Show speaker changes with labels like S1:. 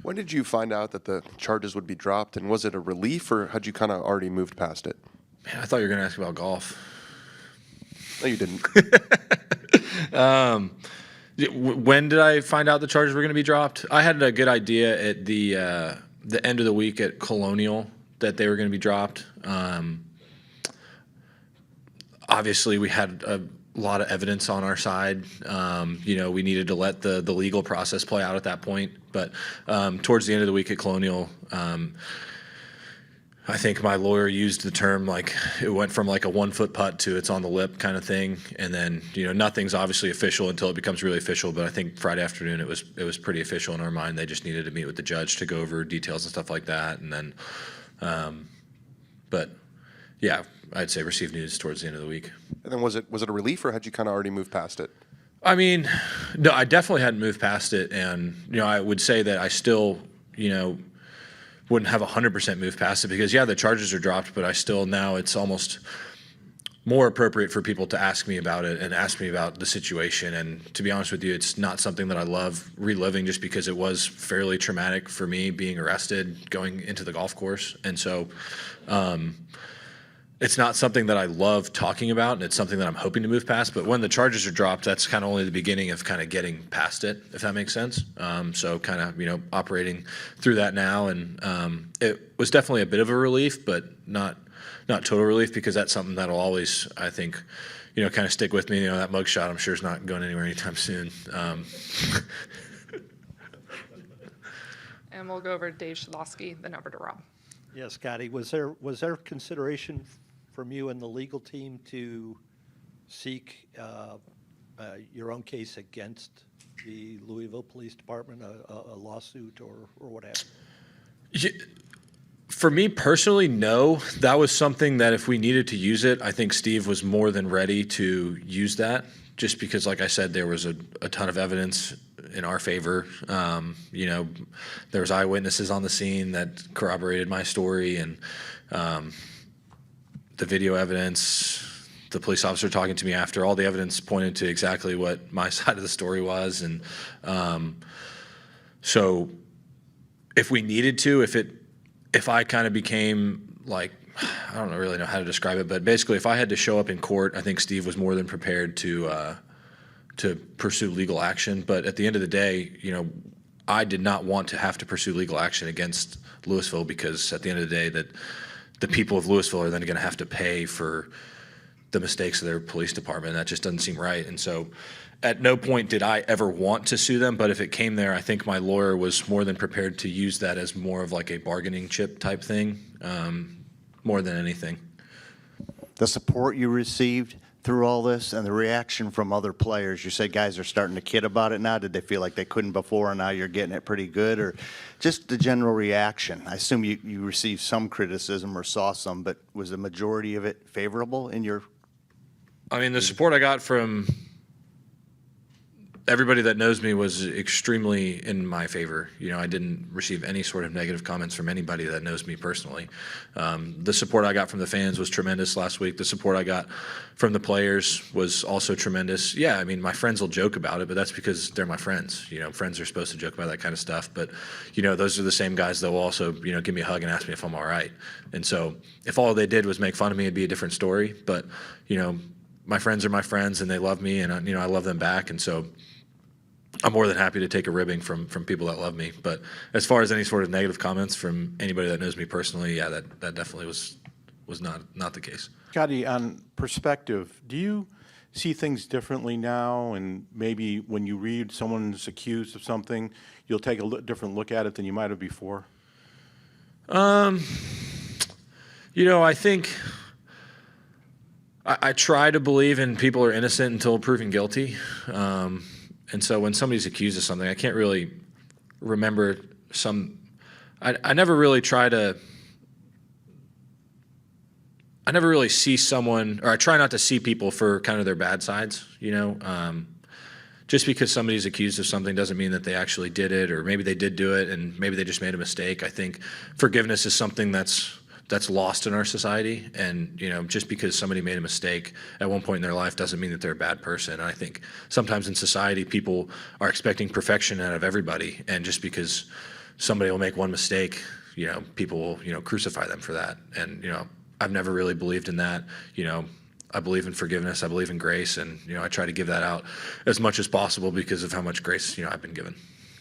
S1: When did you find out that the charges would be dropped, and was it a relief, or had you kind of already moved past it?
S2: Man, I thought you were going to ask about golf.
S1: No, you didn't.
S2: When did I find out the charges were going to be dropped? I had a good idea at the end of the week at Colonial that they were going to be dropped. Obviously, we had a lot of evidence on our side. We needed to let the legal process play out at that point. But towards the end of the week at Colonial, I think my lawyer used the term like it went from like a 1 foot putt to it's on the lip kind of thing. And then, nothing's obviously official until it becomes really official. But I think Friday afternoon it was pretty official in our mind. They just needed to meet with the judge to go over details and stuff like that. And then, but yeah, I'd say received news towards the end of the week.
S1: And then was it a relief, or had you kind of already moved past it?
S2: I mean, no, I definitely hadn't moved past it. And, I would say that I still, wouldn't have 100% moved past it because, yeah, the charges are dropped, but I still now it's almost more appropriate for people to ask me about it and ask me about the situation. And to be honest with you, it's not something that I love reliving just because it was fairly traumatic for me being arrested going into the golf course. And so it's not something that I love talking about, and it's something that I'm hoping to move past. But when the charges are dropped, that's kind of only the beginning of kind of getting past it, if that makes sense. So kind of, operating through that now. And it was definitely a bit of a relief, but not total relief, because that's something that'll always, I think, kind of stick with me. That mugshot I'm sure is not going anywhere anytime soon.
S3: And we'll go over to Dave Shadlowski, then over to Rob.
S4: Yeah, Scottie, was there consideration from you and the legal team to seek your own case against the Louisville Police Department, a lawsuit or what have you?
S2: For me personally, no. That was something that if we needed to use it, I think Steve was more than ready to use that, just because, like I said, there was a ton of evidence in our favor. There was eyewitnesses on the scene that corroborated my story, and the video evidence, the police officer talking to me after, all the evidence pointed to exactly what my side of the story was. And so if we needed to, if I kind of became like, I don't really know how to describe it, but basically if I had to show up in court, I think Steve was more than prepared to pursue legal action. But at the end of the day, I did not want to have to pursue legal action against Louisville, because at the end of the day, that the people of Louisville are then going to have to pay for the mistakes of their police department. That just doesn't seem right. And so at no point did I ever want to sue them, but if it came there, I think my lawyer was more than prepared to use that as more of like a bargaining chip type thing, more than anything.
S5: The support you received through all this and the reaction from other players, you said guys are starting to kid about it now. Did they feel like they couldn't before and now you're getting it pretty good? Or just the general reaction? I assume you received some criticism or saw some, but was the majority of it favorable in your?
S2: I mean, the support I got from everybody that knows me was extremely in my favor. I didn't receive any sort of negative comments from anybody that knows me personally. The support I got from the fans was tremendous last week. The support I got from the players was also tremendous. Yeah, I mean, my friends will joke about it, but that's because they're my friends. Friends are supposed to joke about that kind of stuff. But, those are the same guys that will also, give me a hug and ask me if I'm all right. And so if all they did was make fun of me, it'd be a different story. But, my friends are my friends, and they love me, and, I love them back. And so I'm more than happy to take a ribbing from people that love me. But as far as any sort of negative comments from anybody that knows me personally, yeah, that definitely was not the case.
S6: Scottie, on perspective, do you see things differently now? And maybe when you read someone's accused of something, you'll take a different look at it than you might have before?
S2: I think I try to believe in people are innocent until proven guilty. And so when somebody's accused of something, I can't really remember I never really see someone, or I try not to see people for kind of their bad sides, just because somebody's accused of something doesn't mean that they actually did it, or maybe they did do it and maybe they just made a mistake. I think forgiveness is something that's lost in our society, and just because somebody made a mistake at one point in their life doesn't mean that they're a bad person. And I think sometimes in society people are expecting perfection out of everybody, and just because somebody will make one mistake, people will, crucify them for that. And, I've never really believed in that. I believe in forgiveness. I believe in grace. And, I try to give that out as much as possible because of how much grace, I've been given.